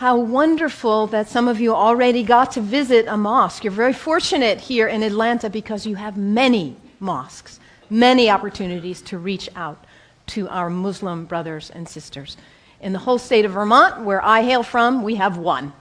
How wonderful that some of you already got to visit a mosque. You're very fortunate here in Atlanta because you have many mosques, many opportunities to reach out to our Muslim brothers and sisters. In the whole state of Vermont, where I hail from, we have one.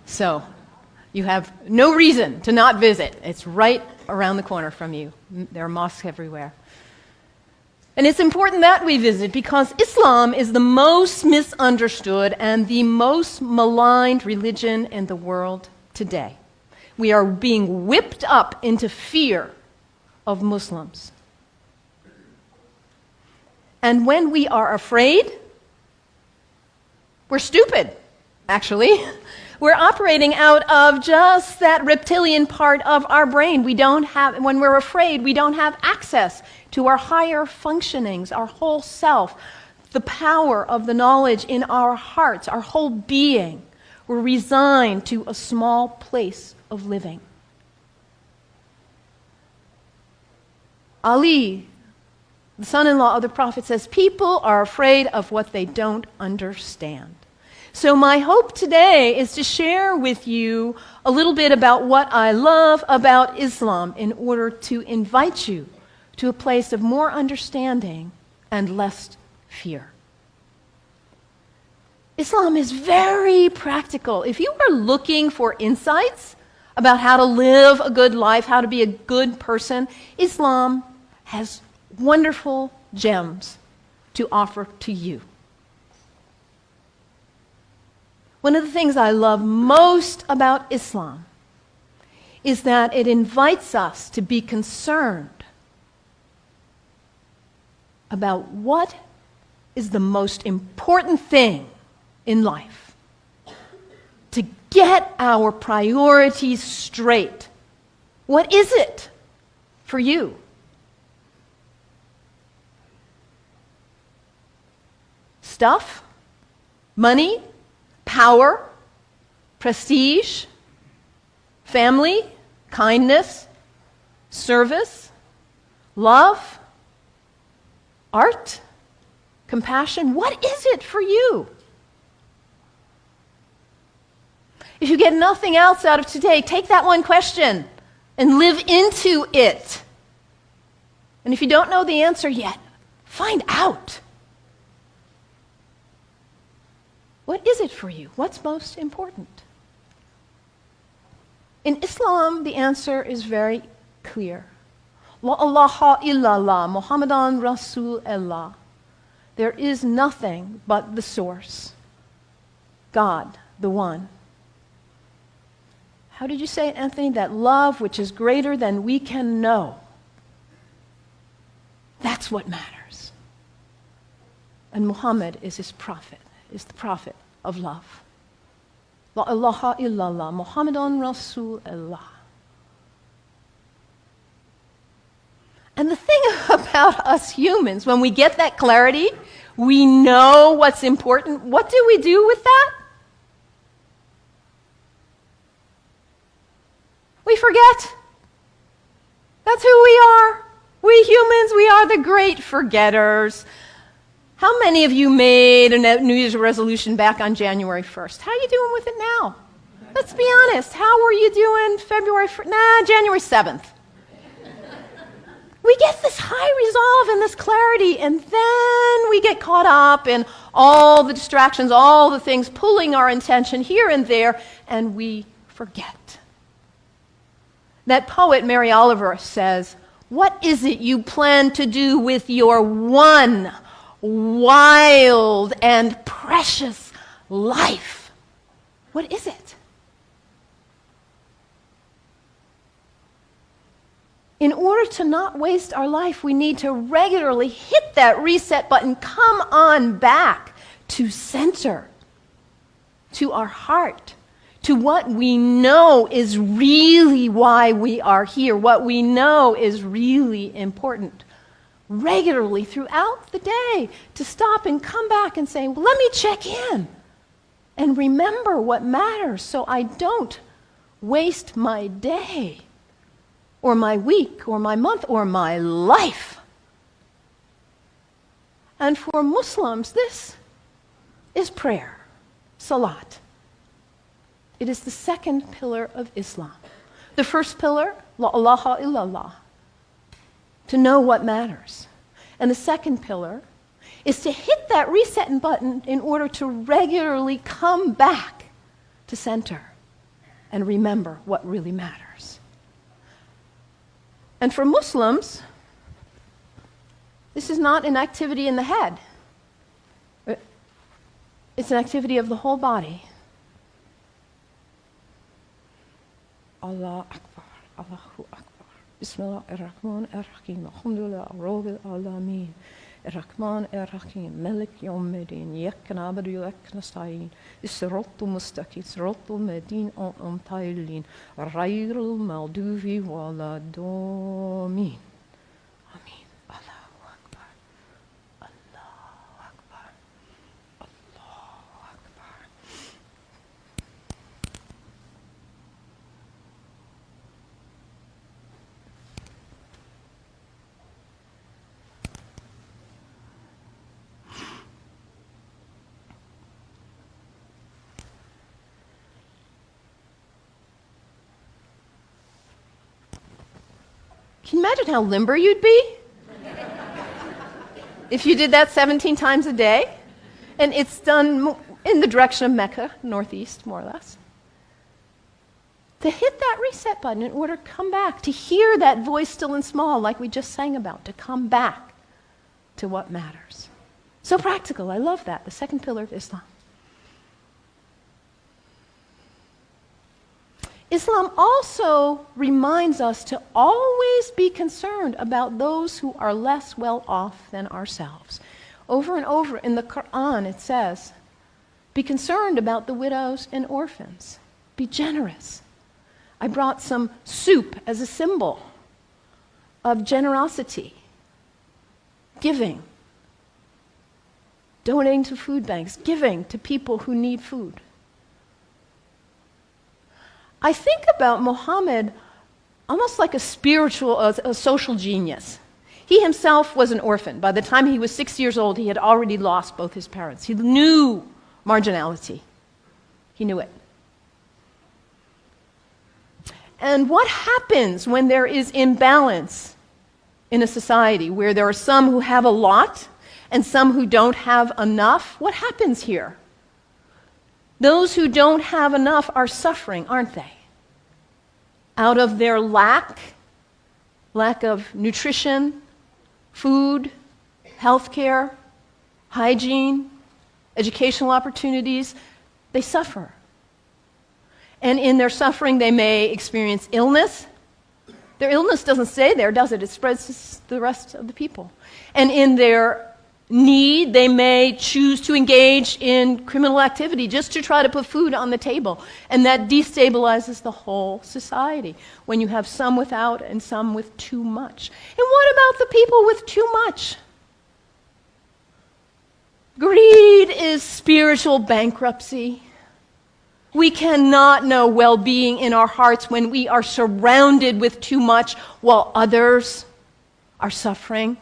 So you have no reason to not visit. It's right around the corner from you. There are mosques everywhere. And it's important that we visit because Islam is the most misunderstood and the most maligned religion in the world today. We are being whipped up into fear of Muslims. And when we are afraid, we're stupid, actually. We're operating out of just that reptilian part of our brain. When we're afraid, we don't have access to our higher functionings, our whole self, the power of the knowledge in our hearts, our whole being. We're resigned to a small place of living. Ali, the son-in-law of the Prophet, says, people are afraid of what they don't understand. So my hope today is to share with you a little bit about what I love about Islam in order to invite you to a place of more understanding and less fear. Islam is very practical. If you are looking for insights about how to live a good life, how to be a good person, Islam has wonderful gems to offer to you. One of the things I love most about Islam is that it invites us to be concerned about what is the most important thing in life. To get our priorities straight. What is it for you? Stuff? Money? Power, prestige, family, kindness, service, love, art, compassion. What is it for you? If you get nothing else out of today, take that one question and live into it. And if you don't know the answer yet, find out. What is it for you? What's most important? In Islam, the answer is very clear. La ilaha illallah, Muhammadan Rasulullah. There is nothing but the source. God, the one. How did you say it, Anthony? That love which is greater than we can know. That's what matters. And Muhammad is his prophet. Is the prophet of love. La ilaha illallah, Muhammadan Rasulullah. And the thing about us humans, when we get that clarity, we know what's important. What do we do with that? We forget. That's who we are. We humans, we are the great forgetters. How many of you made a New Year's resolution back on January 1st? How are you doing with it now? Let's be honest. How were you doing January 7th? We get this high resolve and this clarity, and then we get caught up in all the distractions, all the things pulling our attention here and there, and we forget. That poet, Mary Oliver, says, what is it you plan to do with your one wild and precious life? What is it? In order to not waste our life, we need to regularly hit that reset button, come on back to center, to our heart, to what we know is really why we are here, what we know is really important. Regularly throughout the day, to stop and come back and say, well, let me check in and remember what matters so I don't waste my day or my week or my month or my life. And for Muslims, this is prayer, salat, It is the second pillar of Islam. The first pillar, la ilaha illallah, to know what matters. And the second pillar is to hit that reset button in order to regularly come back to center and remember what really matters. And for Muslims, this is not an activity in the head. It's an activity of the whole body. Allah Akbar, Allahu Akbar. Bismillah ar-Rahman ar-Rahim. Alhamdulillah, Rabbil Alameen. Ar-Rahman ar-Rahim. Malik Yawmiddin. Iyyak na'budu wa iyyak nasta'in. As-siratal mustaqim. Siratal ladhina an'amta alayhim. Ghayril maghdubi waladdallin. Amin. Allahu Akbar. Allahu Akbar. Allahu Akbar. Can you imagine how limber you'd be if you did that 17 times a day? And it's done in the direction of Mecca, northeast, more or less. To hit that reset button in order to come back, to hear that voice still and small like we just sang about, to come back to what matters. So practical, I love that, the second pillar of Islam. Islam also reminds us to always be concerned about those who are less well off than ourselves. Over and over in the Quran it says, be concerned about the widows and orphans. Be generous. I brought some soup as a symbol of generosity, giving, donating to food banks, giving to people who need food. I think about Muhammad almost like a spiritual, a social genius. He himself was an orphan. By the time he was 6 years old, he had already lost both his parents. He knew marginality. He knew it. And what happens when there is imbalance in a society where there are some who have a lot and some who don't have enough? What happens here? Those who don't have enough are suffering, aren't they? Out of their lack of nutrition, food, healthcare, hygiene, educational opportunities, they suffer. And in their suffering, they may experience illness. Their illness doesn't stay there, does it? It spreads to the rest of the people. And in their need, they may choose to engage in criminal activity just to try to put food on the table. And that destabilizes the whole society when you have some without and some with too much. And what about the people with too much? Greed is spiritual bankruptcy. We cannot know well-being in our hearts when we are surrounded with too much while others are suffering.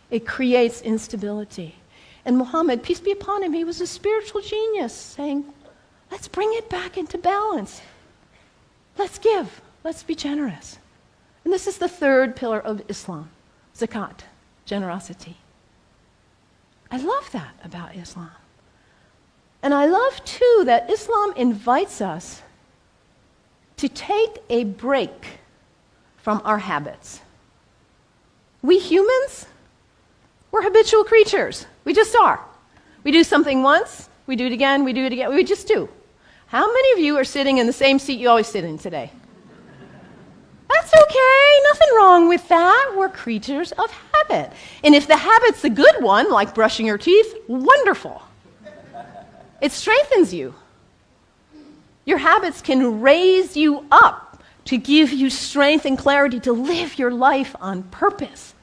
It creates instability. And Muhammad, peace be upon him, he was a spiritual genius, saying, let's bring it back into balance. Let's give. Let's be generous. And this is the third pillar of Islam, zakat, generosity. I love that about Islam. And I love, too, that Islam invites us to take a break from our habits. We humans, we're habitual creatures. We just are. We do something once, we do it again, we just do. How many of you are sitting in the same seat you always sit in today? That's okay, nothing wrong with that. We're creatures of habit. And if the habit's a good one, like brushing your teeth, wonderful. It strengthens you. Your habits can raise you up to give you strength and clarity to live your life on purpose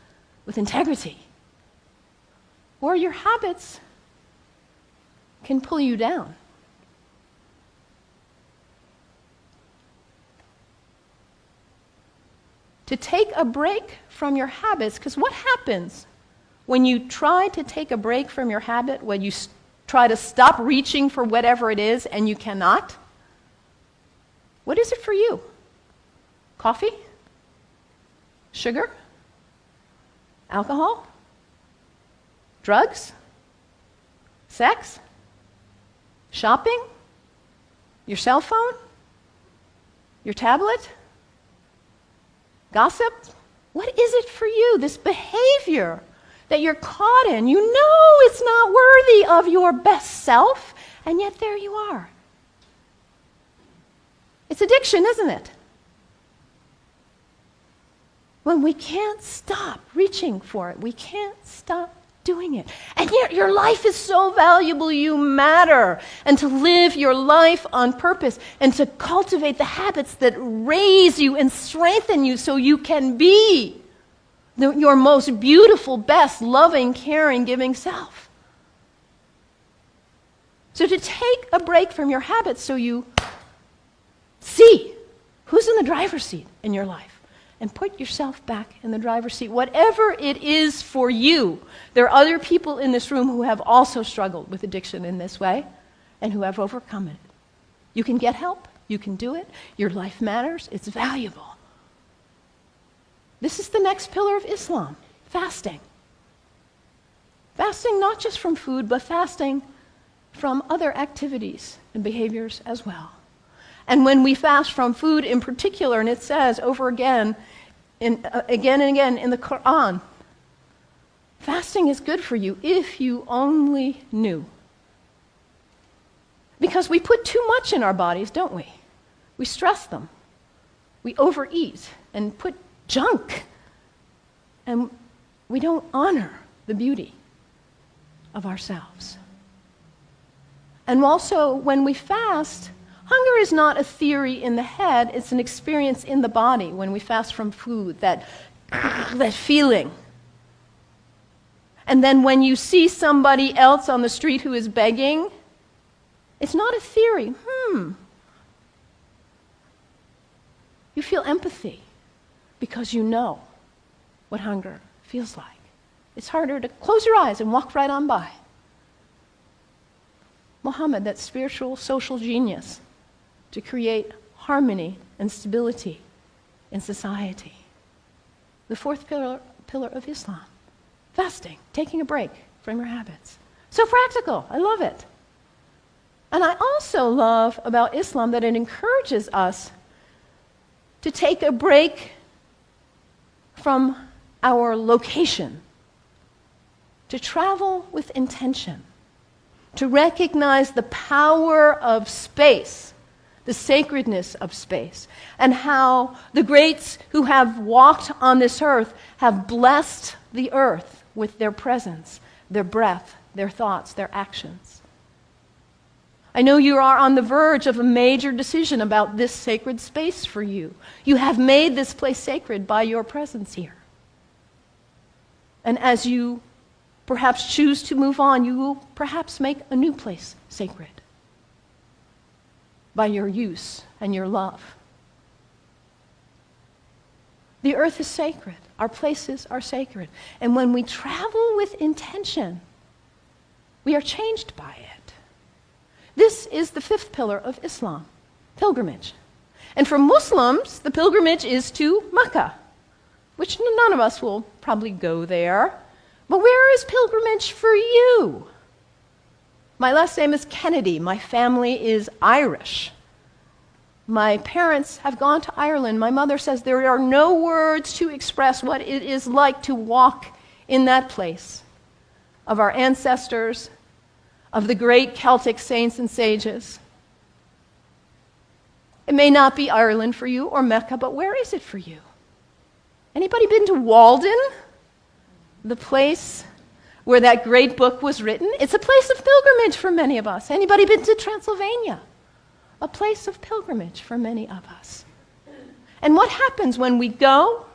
with integrity. Or your habits can pull you down. To take a break from your habits, because what happens when you try to take a break from your habit, when you try to stop reaching for whatever it is and you cannot? What is it for you? Coffee? Sugar? Alcohol? Drugs? Sex? Shopping? Your cell phone? Your tablet? Gossip? What is it for you, this behavior that you're caught in? You know it's not worthy of your best self, and yet there you are. It's addiction, isn't it? When we can't stop reaching for it, we can't stop doing it. And yet your life is so valuable, you matter. And to live your life on purpose and to cultivate the habits that raise you and strengthen you so you can be your most beautiful, best, loving, caring, giving self. So to take a break from your habits so you see who's in the driver's seat in your life. And put yourself back in the driver's seat. Whatever it is for you, there are other people in this room who have also struggled with addiction in this way and who have overcome it. You can get help. You can do it. Your life matters. It's valuable. This is the next pillar of Islam, fasting. Fasting not just from food, but fasting from other activities and behaviors as well. And when we fast from food in particular, and it says over again and again in the Quran, fasting is good for you if you only knew. Because we put too much in our bodies, don't we? We stress them. We overeat and put junk. And we don't honor the beauty of ourselves. And also, when we fast, hunger is not a theory in the head, it's an experience in the body when we fast from food, that feeling. And then when you see somebody else on the street who is begging, it's not a theory. You feel empathy because you know what hunger feels like. It's harder to close your eyes and walk right on by. Muhammad, that spiritual, social genius, to create harmony and stability in society. The fourth pillar of Islam, fasting, taking a break from your habits. So practical, I love it. And I also love about Islam that it encourages us to take a break from our location, to travel with intention, to recognize the power of space, the sacredness of space, and how the greats who have walked on this earth have blessed the earth with their presence, their breath, their thoughts, their actions. I know you are on the verge of a major decision about this sacred space for you. You have made this place sacred by your presence here. And as you perhaps choose to move on, you will perhaps make a new place sacred by your use and your love. The earth is sacred. Our places are sacred. And when we travel with intention, we are changed by it. This is the fifth pillar of Islam, pilgrimage. And for Muslims, the pilgrimage is to Mecca, which none of us will probably go there. But where is pilgrimage for you? My last name is Kennedy. My family is Irish. My parents have gone to Ireland. My mother says there are no words to express what it is like to walk in that place of our ancestors, of the great Celtic saints and sages. It may not be Ireland for you or Mecca, but where is it for you? Anybody been to Walden? The place where that great book was written? It's a place of pilgrimage for many of us. Anybody been to Transylvania? A place of pilgrimage for many of us. And what happens when we go?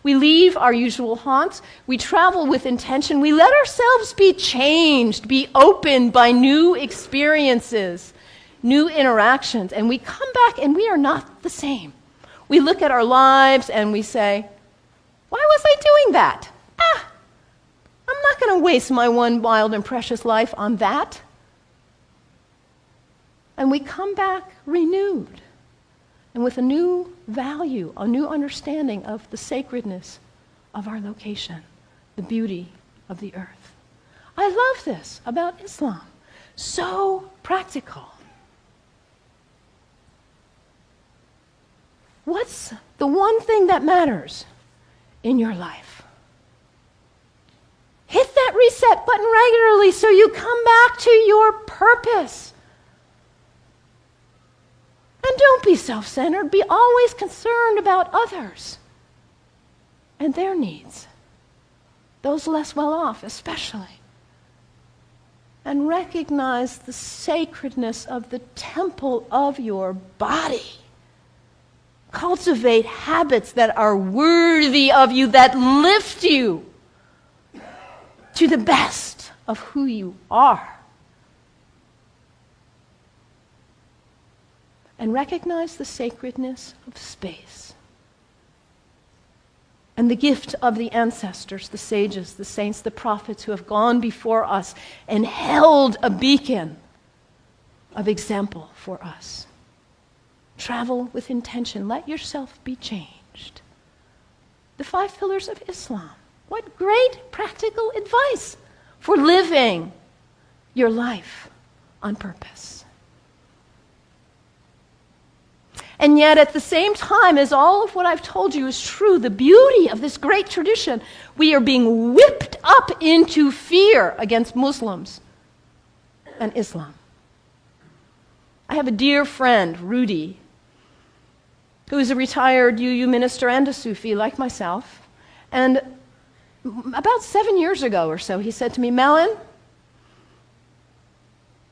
We leave our usual haunts. We travel with intention. We let ourselves be changed, be opened by new experiences, new interactions. And we come back and we are not the same. We look at our lives and we say, why was I doing that? I'm not going to waste my one wild and precious life on that. And we come back renewed, and with a new value, a new understanding of the sacredness of our location, the beauty of the earth. I love this about Islam. So practical. What's the one thing that matters in your life? Hit that reset button regularly so you come back to your purpose. And don't be self-centered. Be always concerned about others and their needs, those less well off especially. And recognize the sacredness of the temple of your body. Cultivate habits that are worthy of you, that lift you to the best of who you are. And recognize the sacredness of space and the gift of the ancestors, the sages, the saints, the prophets who have gone before us and held a beacon of example for us. Travel with intention. Let yourself be changed. The 5 pillars of Islam. What great practical advice for living your life on purpose. And yet, at the same time as all of what I've told you is true, the beauty of this great tradition, we are being whipped up into fear against Muslims and Islam. I have a dear friend, Rudy, who is a retired UU minister and a Sufi like myself. And about 7 years ago or so, he said to me, Mellon,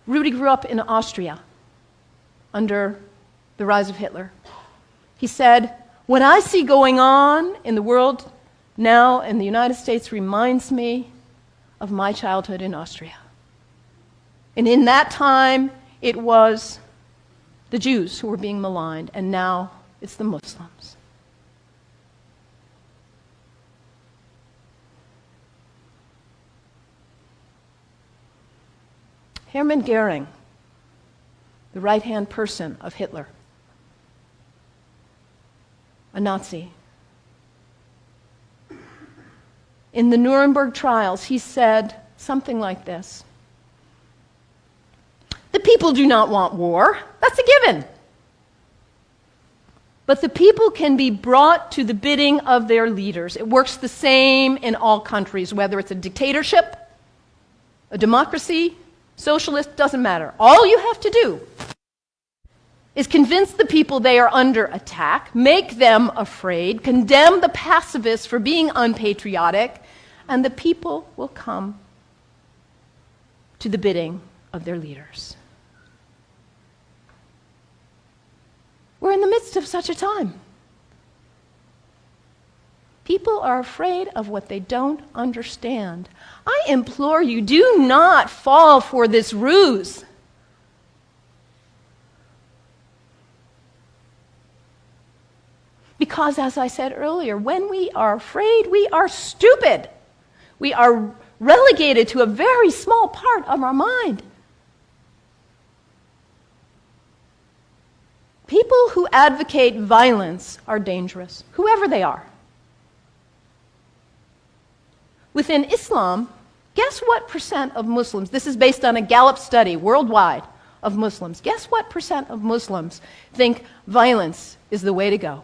Rudy grew up in Austria under the rise of Hitler. He said, what I see going on in the world now in the United States reminds me of my childhood in Austria. And in that time, it was the Jews who were being maligned, and now it's the Muslims. Hermann Goering, the right-hand person of Hitler, a Nazi. In the Nuremberg trials, he said something like this: the people do not want war. That's a given. But the people can be brought to the bidding of their leaders. It works the same in all countries, whether it's a dictatorship, a democracy, socialist, doesn't matter. All you have to do is convince the people they are under attack, make them afraid, condemn the pacifists for being unpatriotic, and the people will come to the bidding of their leaders. We're in the midst of such a time. People are afraid of what they don't understand. I implore you, do not fall for this ruse. Because, as I said earlier, when we are afraid, we are stupid. We are relegated to a very small part of our mind. People who advocate violence are dangerous, whoever they are. Within Islam, guess what percent of Muslims, this is based on a Gallup study worldwide of Muslims, guess what percent of Muslims think violence is the way to go,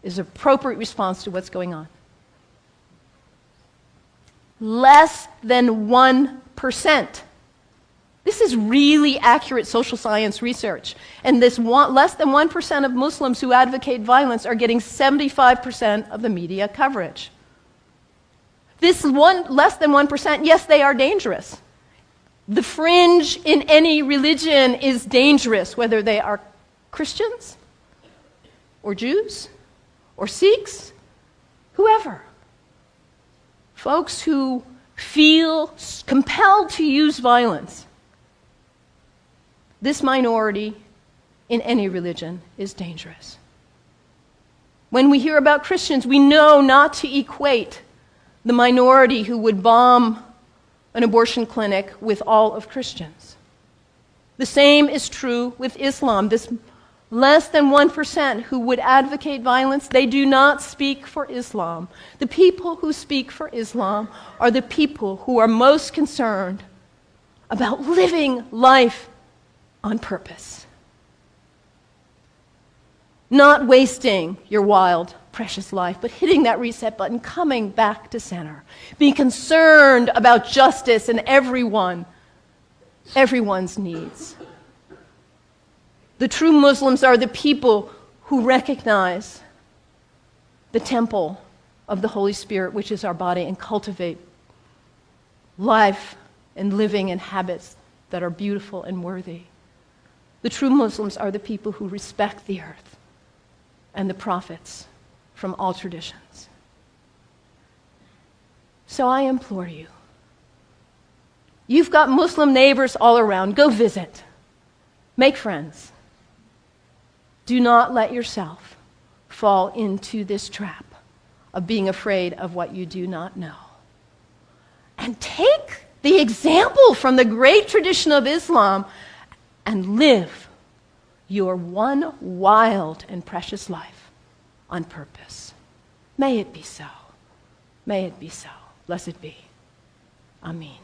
is an appropriate response to what's going on? Less than 1%. This is really accurate social science research. And this less than 1% of Muslims who advocate violence are getting 75% of the media coverage. This less than 1%, yes, they are dangerous. The fringe in any religion is dangerous, whether they are Christians or Jews or Sikhs, whoever. Folks who feel compelled to use violence. This minority in any religion is dangerous. When we hear about Christians, we know not to equate the minority who would bomb an abortion clinic with all of Christians. The same is true with Islam. This Less than 1% who would advocate violence, they do not speak for Islam. The people who speak for Islam are the people who are most concerned about living life on purpose. Not wasting your wild, precious life, but hitting that reset button, coming back to center. Being concerned about justice and everyone's needs. The true Muslims are the people who recognize the temple of the Holy Spirit, which is our body, and cultivate life and living and habits that are beautiful and worthy. The true Muslims are the people who respect the earth and the prophets from all traditions. So I implore you, you've got Muslim neighbors all around. Go visit. Make friends. Do not let yourself fall into this trap of being afraid of what you do not know. And take the example from the great tradition of Islam and live your one wild and precious life on purpose. May it be so. May it be so. Blessed be. Amen.